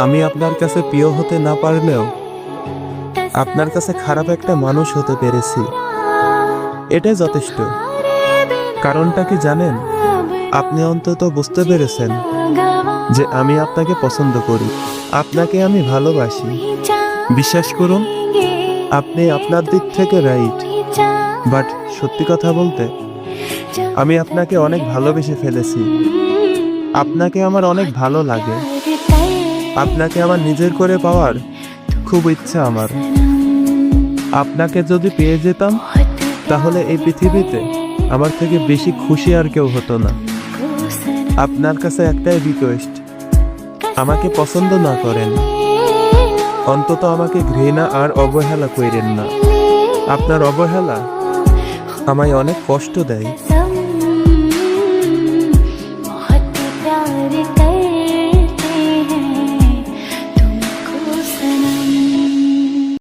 আমি আপনার কাছে প্রিয় হতে না পারলেও আপনার কাছে খারাপ একটা মানুষ হতে পেরেছি, এটাই যথেষ্ট। কারণটা কি জানেন? আপনি অন্তত বুঝতে পেরেছেন যে আমি আপনাকে পছন্দ করি, আপনাকে আমি ভালোবাসি। বিশ্বাস করুন, আপনি আপনার দিক থেকে রাইট, বাট সত্যি কথা বলতে আমি আপনাকে অনেক ভালোবেসে ফেলেছি। আপনাকে আমার অনেক ভালো লাগে, আপনাকে আমার নিজের করে পাওয়ার খুব ইচ্ছা আমার। আপনাকে যদি পেয়ে যেতাম তাহলে এই পৃথিবীতে আমার থেকে বেশি খুশি আর কেউ হতো না। আপনার কাছে একটাই রিকোয়েস্ট, আমাকে পছন্দ না করেন, অন্তত আমাকে ঘৃণা আর অবহেলা কইরেন না। আপনার অবহেলা আমায় অনেক কষ্ট দেয়।